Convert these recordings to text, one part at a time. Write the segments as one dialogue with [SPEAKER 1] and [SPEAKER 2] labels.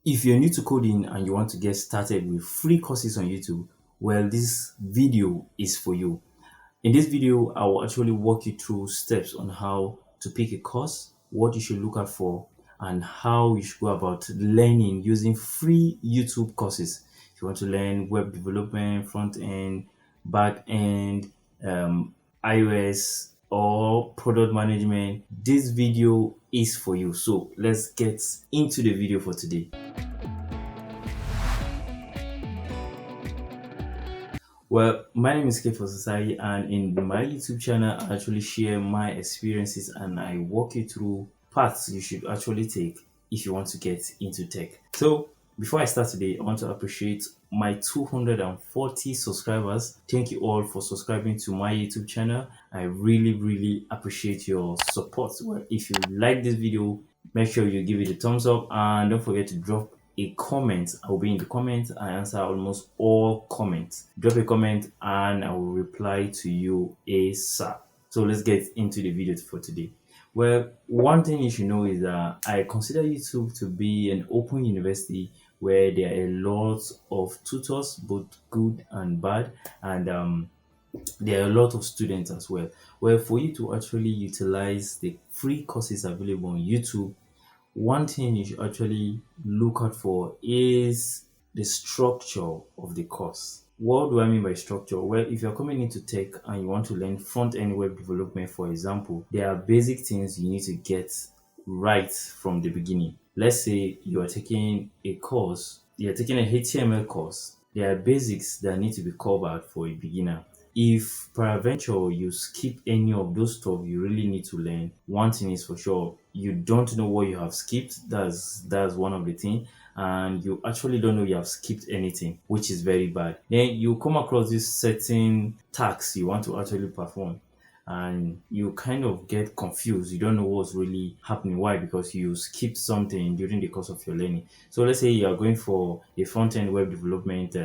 [SPEAKER 1] If you're new to coding and you want to get started with free courses on YouTube, well, this video is for you. In this video, I will actually walk you through steps on how to pick a course, what you should look out for, and how you should go about learning using free YouTube courses. If you want to learn web development, front end, back end, iOS, or product management, this video is for you. So let's get into the video for today. Well, my name is K for Society, and in my YouTube channel, I actually share my experiences and I walk you through paths you should actually take if you want to get into tech. So, before I start today, I want to appreciate my 240 subscribers. Thank you all for subscribing to my YouTube channel. I really appreciate your support. Well, if you like this video, make sure you give it a thumbs up and don't forget to drop a comment. I will be in the comments. I answer almost all comments. Drop a comment and I will reply to you ASAP. So let's get into the video for today. Well, one thing you should know is that I consider YouTube to be an open university where there are a lot of tutors, both good and bad, and there are a lot of students as well. Well, for you to actually utilize the free courses available on YouTube, one thing you should actually look out for is the structure of the course. What do I mean by structure? Well, if you're coming into tech and you want to learn front end web development, for example, there are basic things you need to get right from the beginning. Let's say you are taking a course, you're taking a HTML course. There are basics that need to be covered for a beginner. If peradventure you skip any of those stuff you really need to learn, one thing is for sure, you don't know what you have skipped. That's one of the things, and you actually don't know you have skipped anything, which is very bad. Then you come across this certain task you want to actually perform, and you kind of get confused. You don't know what's really happening. Why? Because you skipped something during the course of your learning. So let's say you are going for a front-end web development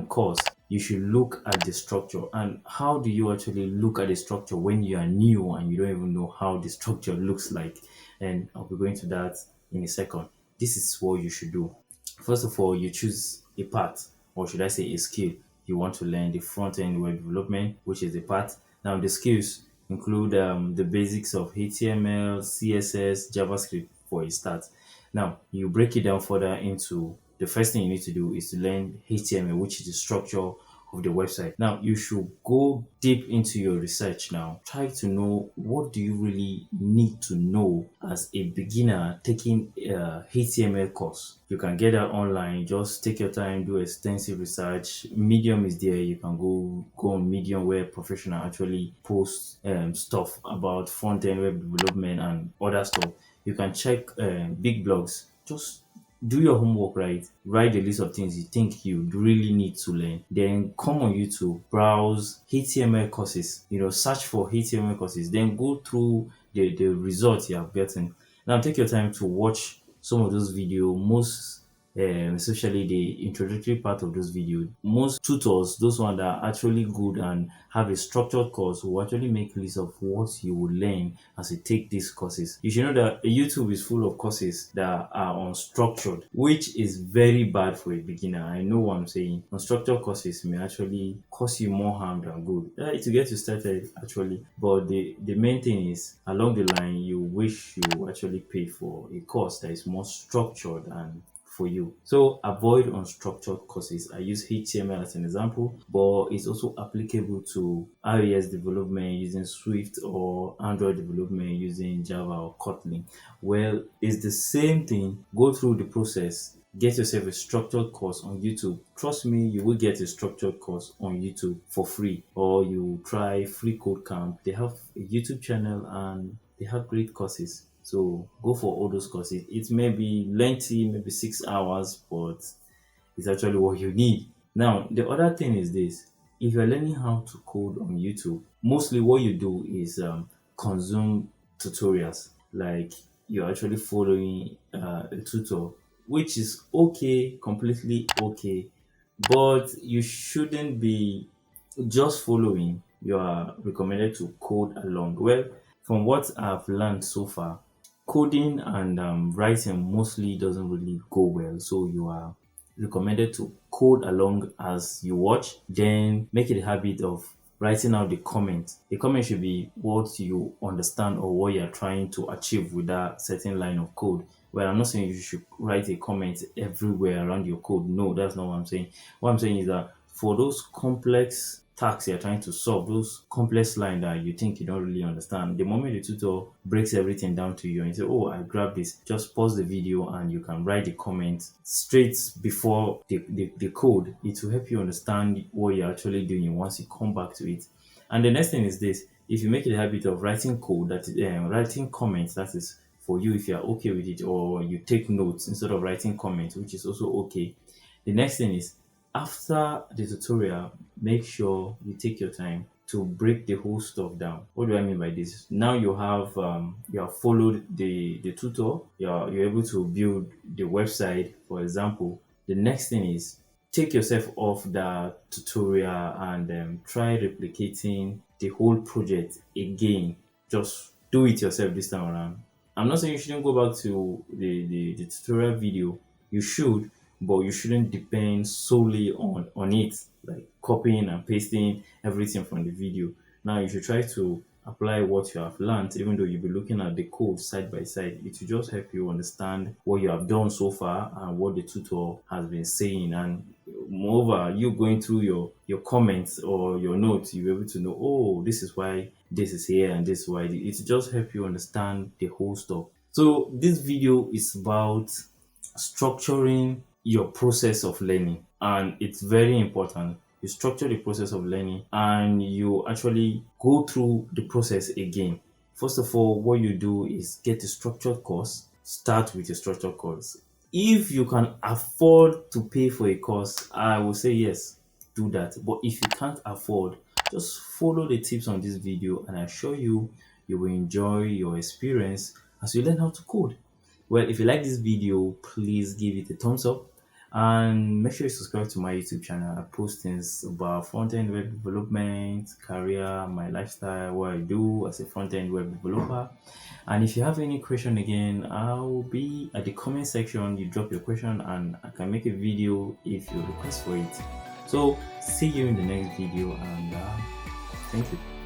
[SPEAKER 1] course. You should look at the structure. And how do you actually look at the structure when you are new and you don't even know how the structure looks like? And I'll be going to that in a second. This is what you should do. First of all, you choose a part, or should I say a skill. You want to learn the front end web development, which is the part. Now, the skills include the basics of HTML, CSS, JavaScript for a start. Now, you break it down further into the first thing you need to do is to learn HTML, which is the structure of the website. Now, you should go deep into your research now. Try to know what do you really need to know as a beginner taking a HTML course. You can get that online. Just take your time, do extensive research. Medium is there. You can go on Medium where professional actually post stuff about front end web development and other stuff. You can check big blogs. Just do your homework right. Write a list of things you think you really need to learn. Then come on YouTube, browse HTML courses. Search for HTML courses. Then go through the results you have gotten. Now take your time to watch some of those videos. Most especially the introductory part of those videos. Most tutors, those ones that are actually good and have a structured course, will actually make list of what you will learn as you take these courses. You should know that YouTube is full of courses that are unstructured, which is very bad for a beginner. I know what I'm saying. Unstructured courses may actually cause you more harm than good. To get you started actually, but the main thing is along the line you wish you actually paid for a course that is more structured and for you. So avoid unstructured courses. I use HTML as an example, but it's also applicable to iOS development using Swift or Android development using Java or Kotlin. Well, it's the same thing. Go through the process. Get yourself a structured course on YouTube. Trust me, you will get a structured course on YouTube for free. Or you try Free Code Camp. They have a YouTube channel and they have great courses. So go for all those courses. It may be lengthy, maybe 6 hours, but it's actually what you need. Now, the other thing is this. If you're learning how to code on YouTube, mostly what you do is consume tutorials. Like you're actually following a tutor, which is okay, completely okay. But you shouldn't be just following. You are recommended to code along. Well, from what I've learned so far, Coding and writing mostly doesn't really go well, so you are recommended to code along as you watch. Then make it a habit of writing out the comment. The comment should be what you understand or what you're trying to achieve with that certain line of code. Well, I'm not saying you should write a comment everywhere around your code. No, that's not what I'm saying. What I'm saying is that for those complex tasks you're trying to solve, those complex lines that you think you don't really understand, the moment the tutor breaks everything down to you and you say, oh, I grabbed this, just pause the video and you can write the comment straight before the code. It will help you understand what you're actually doing once you come back to it. And the next thing is this: if you make it a habit of writing code, that writing comments, that is for you if you're okay with it, or you take notes instead of writing comments, which is also okay. The next thing is, after the tutorial, make sure you take your time to break the whole stuff down. What do I mean by this? Now you have followed the tutor, you're able to build the website, for example. The next thing is, take yourself off the tutorial and try replicating the whole project again. Just do it yourself this time around. I'm not saying you shouldn't go back to the tutorial video. You should, but you shouldn't depend solely on it, like copying and pasting everything from the video. Now you should try to apply what you have learned, even though you'll be looking at the code side by side. It will just help you understand what you have done so far and what the tutor has been saying. And moreover, you going through your comments or your notes, you'll be able to know, oh, this is why this is here and this is why. It will just help you understand the whole stuff. So this video is about structuring your process of learning, and it's very important. You structure the process of learning and you actually go through the process again. First of all, what you do is get a structured course. Start with a structured course. If you can afford to pay for a course, I will say yes, do that. But if you can't afford, just follow the tips on this video and I assure you, you will enjoy your experience as you learn how to code. Well, if you like this video, please give it a thumbs up and make sure you subscribe to my YouTube channel. I post things about front-end web development, career, my lifestyle, what I do as a front-end web developer. And if you have any question again, I'll be at the comment section. You drop your question and I can make a video if you request for it. So see you in the next video, and thank you.